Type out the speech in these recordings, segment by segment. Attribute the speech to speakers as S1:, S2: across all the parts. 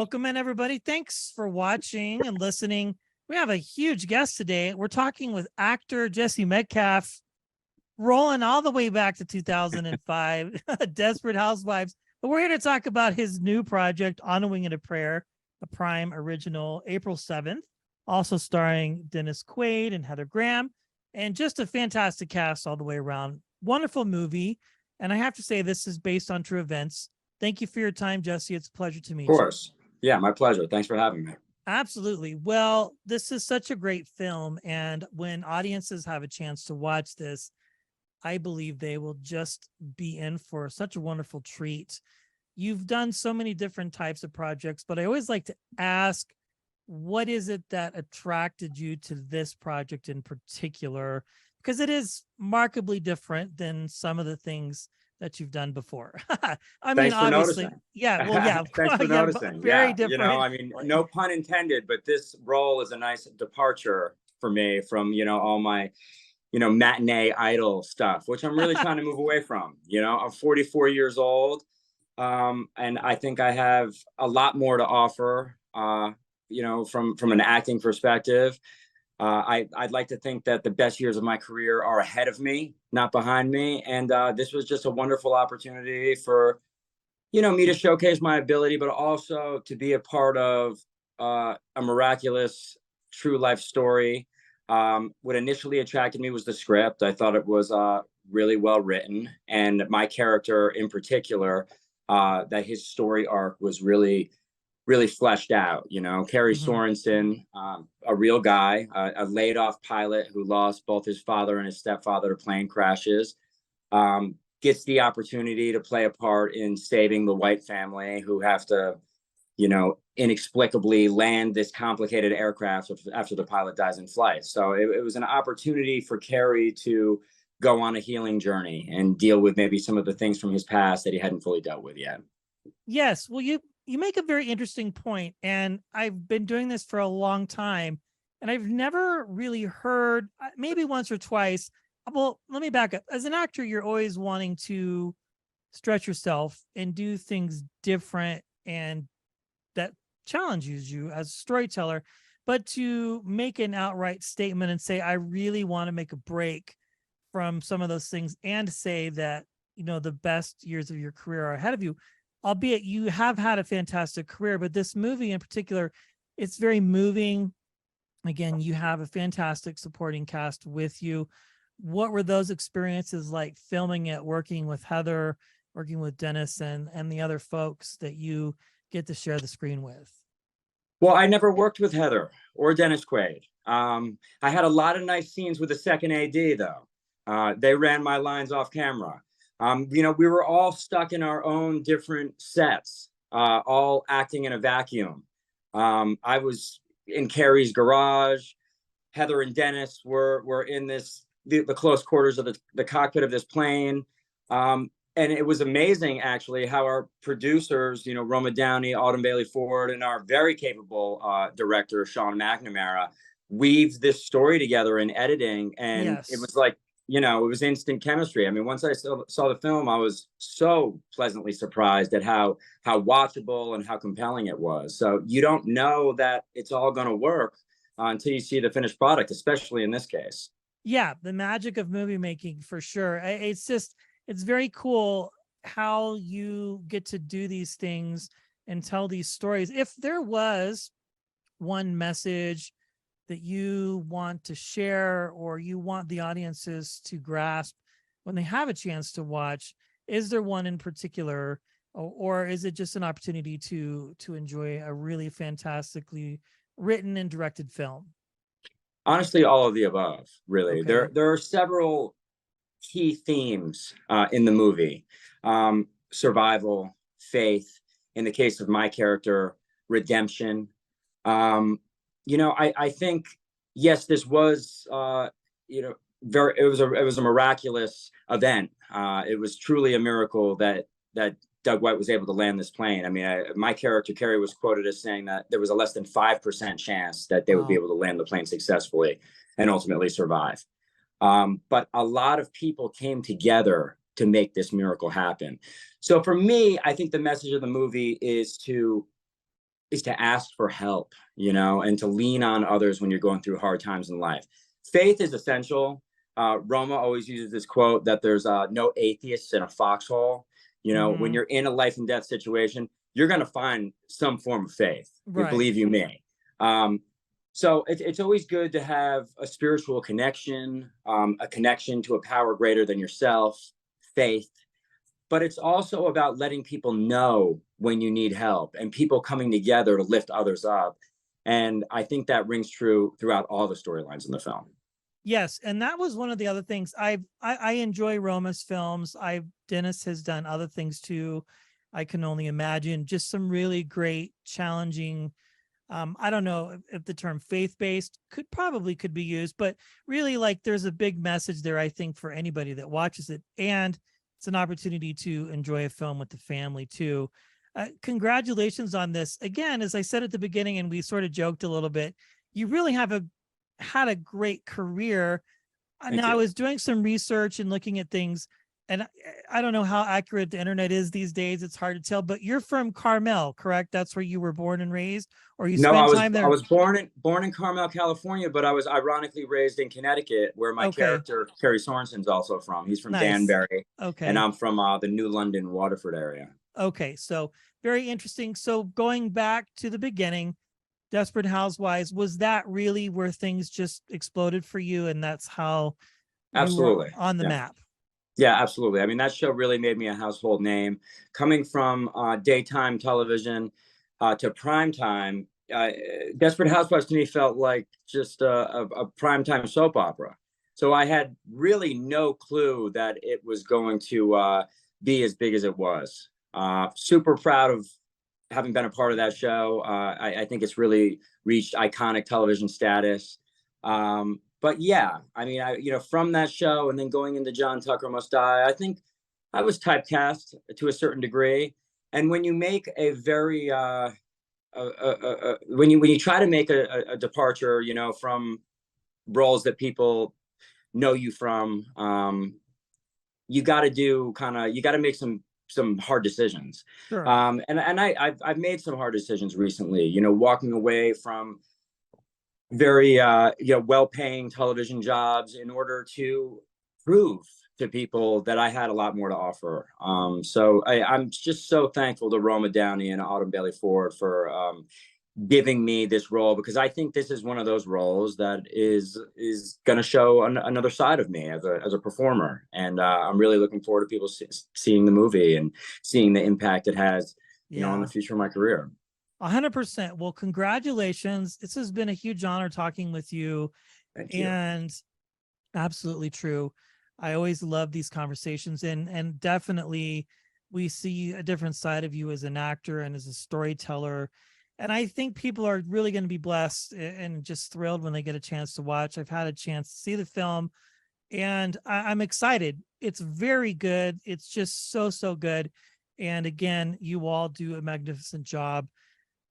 S1: Welcome in, everybody. Thanks for watching and listening. We have a huge guest today. We're talking with actor Jesse Metcalfe, rolling all the way back to 2005, Desperate Housewives. But we're here to talk about his new project, On a Wing and a Prayer, a Prime original, April 7th, also starring Dennis Quaid and Heather Graham, and just a fantastic cast all the way around. Wonderful movie. And I have to say, this is based on true events. Thank you for your time, Jesse. It's a pleasure to meet you.
S2: Of course. Yeah, my pleasure. Thanks for having me.
S1: Absolutely. Well, this is such a great film. And when audiences have a chance to watch this, I believe they will just be in for such a wonderful treat. You've done so many different types of projects, but I always like to ask, what is it that attracted you to this project in particular? Because it is markedly different than some of the things that you've done before. I mean,
S2: Thanks for
S1: obviously,
S2: noticing.
S1: yeah, well, yeah, of
S2: Thanks
S1: course,
S2: for
S1: yeah,
S2: noticing.
S1: very
S2: Yeah,
S1: different.
S2: I mean, no pun intended, but this role is a nice departure for me from, all my, matinee idol stuff, which I'm really trying to move away from. I'm 44 years old, and I think I have a lot more to offer, from an acting perspective. I'd like to think that the best years of my career are ahead of me, not behind me. And this was just a wonderful opportunity for, me to showcase my ability, but also to be a part of a miraculous true life story. What initially attracted me was the script. I thought it was really well written. And my character in particular, that his story arc was really fleshed out. Kerry Sorensen, a real guy, a laid off pilot who lost both his father and his stepfather to plane crashes, gets the opportunity to play a part in saving the White family who have to, inexplicably land this complicated aircraft after the pilot dies in flight. So it was an opportunity for Kerry to go on a healing journey and deal with maybe some of the things from his past that he hadn't fully dealt with yet.
S1: Yes. Well, you make a very interesting point, and I've been doing this for a long time, and I've never really heard, maybe once or twice. Well, let me back up. As an actor, you're always wanting to stretch yourself and do things different, and that challenges you as a storyteller. But to make an outright statement and say, I really want to make a break from some of those things, and say that, the best years of your career are ahead of you, albeit you have had a fantastic career, but this movie in particular, it's very moving. Again, you have a fantastic supporting cast with you. What were those experiences like, filming it, working with Heather, working with Dennis and the other folks that you get to share the screen with?
S2: Well, I never worked with Heather or Dennis Quaid. I had a lot of nice scenes with the second AD, though. They ran my lines off camera. We were all stuck in our own different sets, all acting in a vacuum. I was in Kerry's garage. Heather and Dennis were in the close quarters of the cockpit of this plane. And it was amazing, actually, how our producers, Roma Downey, Autumn Bailey Ford, and our very capable director, Sean McNamara, weaved this story together in editing. And
S1: Yes.
S2: It was like, it was instant chemistry. I mean, once I saw the film, I was so pleasantly surprised at how watchable and how compelling it was. So you don't know that it's all going to work until you see the finished product, especially in this case.
S1: Yeah, the magic of movie making, for sure. It's very cool how you get to do these things and tell these stories. If there was one message that you want to share, or you want the audiences to grasp when they have a chance to watch, is there one in particular, or is it just an opportunity to enjoy a really fantastically written and directed film?
S2: Honestly, all of the above, really.
S1: Okay.
S2: There are several key themes in the movie. Survival, faith, in the case of my character, redemption. I think, yes, this was, it was a miraculous event. It was truly a miracle that Doug White was able to land this plane. I mean, my character, Kerry, was quoted as saying that there was a less than 5% chance that they would be able to land the plane successfully and ultimately survive. But a lot of people came together to make this miracle happen. So for me, I think the message of the movie is to is to ask for help, you know, and to lean on others when you're going through hard times in life. Faith is essential. Roma always uses this quote that there's no atheists in a foxhole. You know, when
S1: Mhm.
S2: you're in a life and death situation, you're going to find some form of faith.
S1: Right.
S2: Believe you me. Um, so it's always good to have a spiritual connection, a connection to a power greater than yourself, faith. But it's also about letting people know when you need help and people coming together to lift others up. And I think that rings true throughout all the storylines in the film.
S1: Yes, and that was one of the other things. I enjoy Roma's films. Dennis has done other things too. I can only imagine just some really great, challenging. I don't know if the term faith-based could be used, but really like there's a big message there, I think, for anybody that watches it. And it's an opportunity to enjoy a film with the family too. Congratulations on this. Again, as I said at the beginning, and we sort of joked a little bit, you really had a great career.
S2: Thank
S1: Now I
S2: you.
S1: was doing some research and looking at things, and I don't know how accurate the internet is these days. It's hard to tell, but you're from Carmel, correct? That's where you were born and raised, or you
S2: No,
S1: spent time
S2: I
S1: there?
S2: was born in Carmel, California, but I was ironically raised in Connecticut, where my
S1: Okay,
S2: character Kerry Sorensen's also from. He's from
S1: nice.
S2: Danbury, and
S1: Okay.
S2: I'm from the New London, Waterford area.
S1: Okay. So very interesting. So going back to the beginning, Desperate Housewives, was that really where things just exploded for you? And that's how you were
S2: Absolutely,
S1: on the
S2: yeah.
S1: map?
S2: Yeah, absolutely. I mean, that show really made me a household name. Coming from daytime television to prime time, Desperate Housewives to me felt like just a primetime soap opera. So I had really no clue that it was going to be as big as it was. Super proud of having been a part of that show. I think it's really reached iconic television status. But yeah, I mean, from that show and then going into John Tucker Must Die, I think I was typecast to a certain degree. And when you make a very when you try to make a departure, from roles that people know you from, you got to make some hard decisions.
S1: Sure.
S2: And I've made some hard decisions recently. Walking away from very well-paying television jobs in order to prove to people that I had a lot more to offer. So I'm just so thankful to Roma Downey and Autumn Bailey Ford for giving me this role, because I think this is one of those roles that is going to show another side of me as a performer, and I'm really looking forward to people seeing the movie and seeing the impact it has, on the
S1: Yeah.
S2: future of my career.
S1: 100%. Well, congratulations. This has been a huge honor talking with you,
S2: Thank you.
S1: and absolutely true. I always love these conversations, and definitely we see a different side of you as an actor and as a storyteller. And I think people are really going to be blessed and just thrilled when they get a chance to watch. I've had a chance to see the film, and I'm excited. It's very good. It's just so, so good. And again, you all do a magnificent job.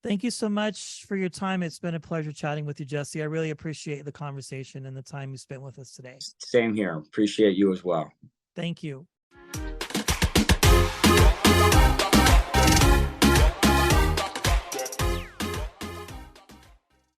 S1: Thank you so much for your time. It's been a pleasure chatting with you, Jesse. I really appreciate the conversation and the time you spent with us today.
S2: Same here. Appreciate you as well.
S1: Thank you.